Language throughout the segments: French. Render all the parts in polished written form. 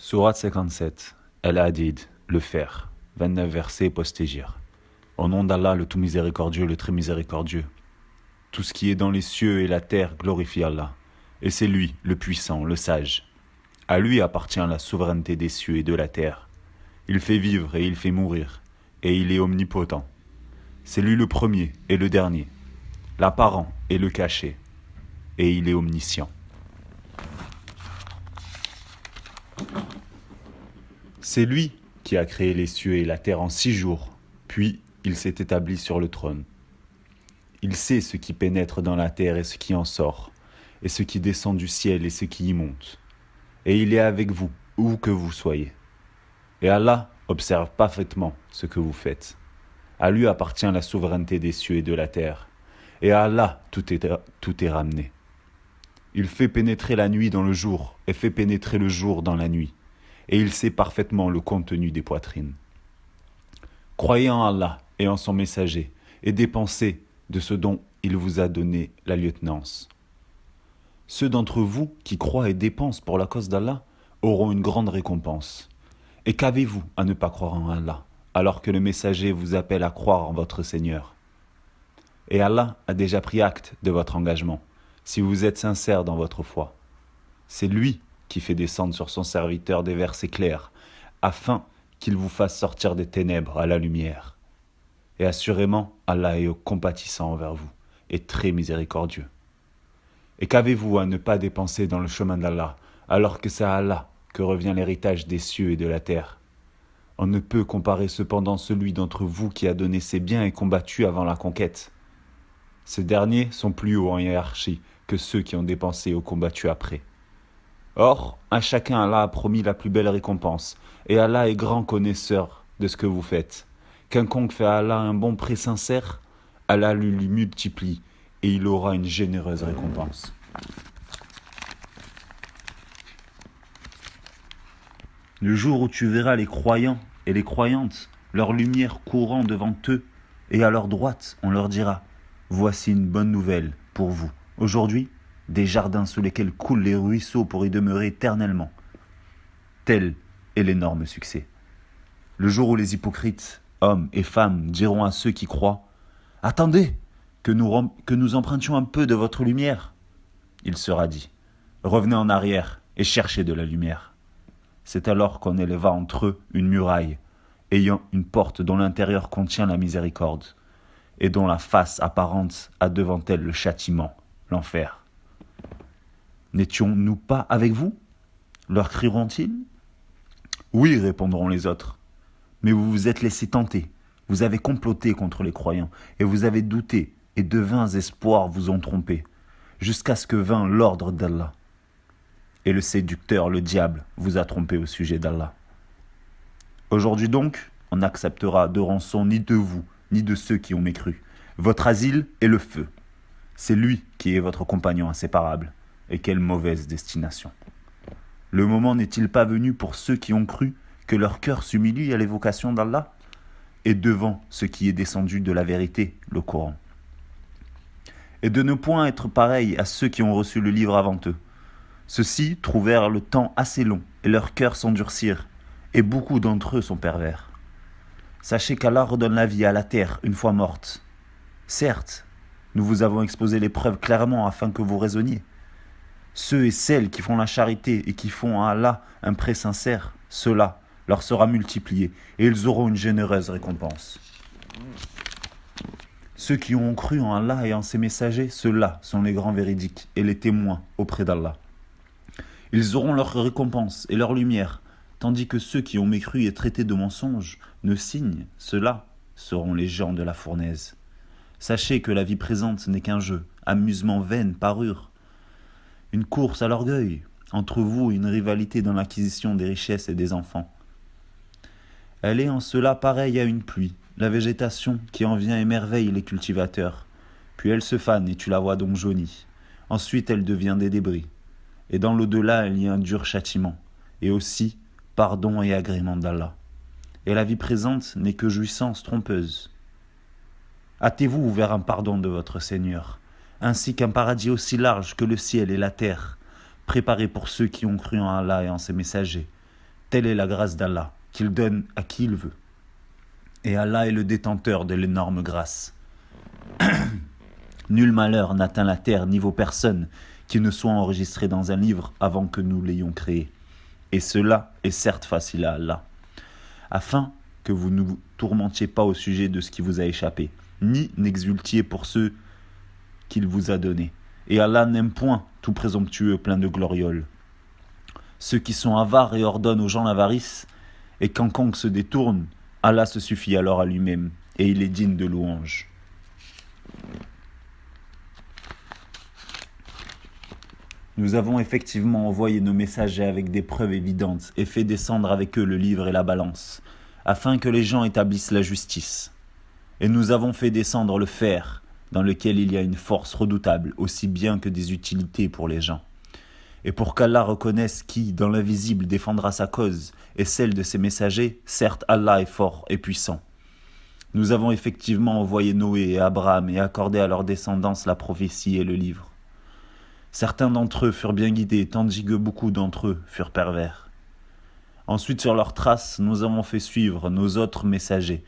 Sourate 57, El-Hadid, le fer, 29 versets postégirs. Au nom d'Allah, le tout miséricordieux, le très miséricordieux. Tout ce qui est dans les cieux et la terre glorifie Allah. Et c'est lui, le puissant, le sage. À lui appartient la souveraineté des cieux et de la terre. Il fait vivre et il fait mourir, et il est omnipotent. C'est lui le premier et le dernier, l'apparent et le caché, et il est omniscient. C'est lui qui a créé les cieux et la terre en 6 jours, puis il s'est établi sur le trône. Il sait ce qui pénètre dans la terre et ce qui en sort, et ce qui descend du ciel et ce qui y monte. Et il est avec vous, où que vous soyez. Et Allah observe parfaitement ce que vous faites. À lui appartient la souveraineté des cieux et de la terre, et à Allah tout est ramené. Il fait pénétrer la nuit dans le jour, et fait pénétrer le jour dans la nuit. Et il sait parfaitement le contenu des poitrines. Croyez en Allah et en son messager, et dépensez de ce dont il vous a donné la lieutenance. Ceux d'entre vous qui croient et dépensent pour la cause d'Allah auront une grande récompense. Et qu'avez-vous à ne pas croire en Allah, alors que le messager vous appelle à croire en votre Seigneur? Et Allah a déjà pris acte de votre engagement, si vous êtes sincère dans votre foi. C'est lui qui fait descendre sur son serviteur des versets clairs, afin qu'il vous fasse sortir des ténèbres à la lumière. Et assurément, Allah est compatissant envers vous, et très miséricordieux. Et qu'avez-vous à ne pas dépenser dans le chemin d'Allah, alors que c'est à Allah que revient l'héritage des cieux et de la terre? On ne peut comparer cependant celui d'entre vous qui a donné ses biens et combattu avant la conquête. Ces derniers sont plus hauts en hiérarchie que ceux qui ont dépensé ou combattu après. Or, à chacun Allah a promis la plus belle récompense, et Allah est grand connaisseur de ce que vous faites. Quiconque fait à Allah un bon prêt sincère, Allah lui multiplie, et il aura une généreuse récompense. Le jour où tu verras les croyants et les croyantes, leur lumière courant devant eux, et à leur droite, on leur dira « Voici une bonne nouvelle pour vous. Aujourd'hui, des jardins sous lesquels coulent les ruisseaux pour y demeurer éternellement. » Tel est l'énorme succès. Le jour où les hypocrites, hommes et femmes, diront à ceux qui croient « Attendez, que nous empruntions un peu de votre lumière. » Il sera dit « Revenez en arrière et cherchez de la lumière. » C'est alors qu'on éleva entre eux une muraille, ayant une porte dont l'intérieur contient la miséricorde, et dont la face apparente a devant elle le châtiment, l'enfer. N'étions-nous pas avec vous? Leur crieront-ils? Oui, répondront les autres. Mais vous vous êtes laissés tenter, vous avez comploté contre les croyants, et vous avez douté, et de vains espoirs vous ont trompé, jusqu'à ce que vint l'ordre d'Allah. Et le séducteur, le diable, vous a trompé au sujet d'Allah. Aujourd'hui donc, on n'acceptera de rançon ni de vous, ni de ceux qui ont mécru. Votre asile est le feu. C'est lui qui est votre compagnon inséparable. Et quelle mauvaise destination. Le moment n'est-il pas venu pour ceux qui ont cru que leur cœur s'humilie à l'évocation d'Allah et devant ce qui est descendu de la vérité, le Coran? Et de ne point être pareil à ceux qui ont reçu le livre avant eux. Ceux-ci trouvèrent le temps assez long et leurs cœurs s'endurcirent, et beaucoup d'entre eux sont pervers. Sachez qu'Allah redonne la vie à la terre une fois morte. Certes, nous vous avons exposé les preuves clairement afin que vous raisonniez. Ceux et celles qui font la charité et qui font à Allah un prêt sincère, cela leur sera multiplié et ils auront une généreuse récompense. Ceux qui ont cru en Allah et en ses messagers, ceux-là sont les grands véridiques et les témoins auprès d'Allah. Ils auront leur récompense et leur lumière, tandis que ceux qui ont mécru et traité de mensonges ne signent, ceux-là seront les gens de la fournaise. Sachez que la vie présente n'est qu'un jeu, amusement vain, parure, une course à l'orgueil, entre vous et une rivalité dans l'acquisition des richesses et des enfants. Elle est en cela pareille à une pluie, la végétation qui en vient émerveille les cultivateurs. Puis elle se fane et tu la vois donc jaunie. Ensuite elle devient des débris. Et dans l'au-delà il y a un dur châtiment, et aussi pardon et agrément d'Allah. Et la vie présente n'est que jouissance trompeuse. Hâtez-vous vers un pardon de votre Seigneur, ainsi qu'un paradis aussi large que le ciel et la terre, préparé pour ceux qui ont cru en Allah et en ses messagers, Telle est la grâce d'Allah, qu'il donne à qui il veut. Et Allah est le détenteur de l'énorme grâce. Nul malheur n'atteint la terre ni vos personnes qui ne soient enregistrées dans un livre avant que nous l'ayons créé. Et cela est certes facile à Allah. Afin que vous ne vous tourmentiez pas au sujet de ce qui vous a échappé, ni n'exultiez pour ceux qu'il vous a donnés. Et Allah n'aime point tout présomptueux plein de glorioles. Ceux qui sont avares et ordonnent aux gens l'avarice, et quand quiconque se détourne, Allah se suffit alors à lui-même, et il est digne de louange. Nous avons effectivement envoyé nos messagers avec des preuves évidentes et fait descendre avec eux le livre et la balance, afin que les gens établissent la justice. Et nous avons fait descendre le fer, dans lequel il y a une force redoutable, aussi bien que des utilités pour les gens. Et pour qu'Allah reconnaisse qui, dans l'invisible, défendra sa cause, et celle de ses messagers, certes Allah est fort et puissant. Nous avons effectivement envoyé Noé et Abraham et accordé à leur descendance la prophétie et le livre. Certains d'entre eux furent bien guidés, tandis que beaucoup d'entre eux furent pervers. Ensuite, sur leurs traces, nous avons fait suivre nos autres messagers,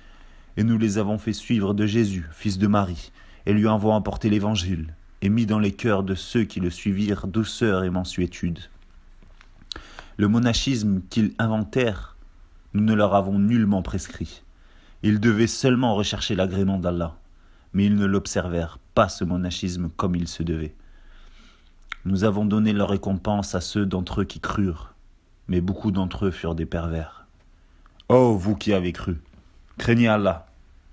et nous les avons fait suivre de Jésus, fils de Marie, et lui avons apporté l'évangile, et mis dans les cœurs de ceux qui le suivirent douceur et mansuétude. Le monachisme qu'ils inventèrent, nous ne leur avons nullement prescrit. Ils devaient seulement rechercher l'agrément d'Allah, mais ils ne l'observèrent pas ce monachisme comme il se devait. Nous avons donné leur récompense à ceux d'entre eux qui crurent, mais beaucoup d'entre eux furent des pervers. Ô vous qui avez cru, craignez Allah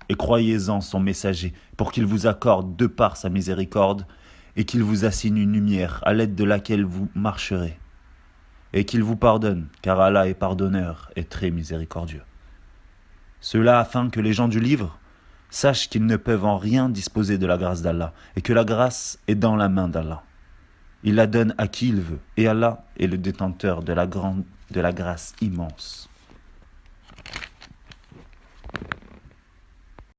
et croyez-en son messager pour qu'il vous accorde de par sa miséricorde et qu'il vous assigne une lumière à l'aide de laquelle vous marcherez et qu'il vous pardonne, car Allah est pardonneur et très miséricordieux. Cela afin que les gens du livre sachent qu'ils ne peuvent en rien disposer de la grâce d'Allah et que la grâce est dans la main d'Allah. Il la donne à qui il veut, et Allah est le détenteur de la grâce immense.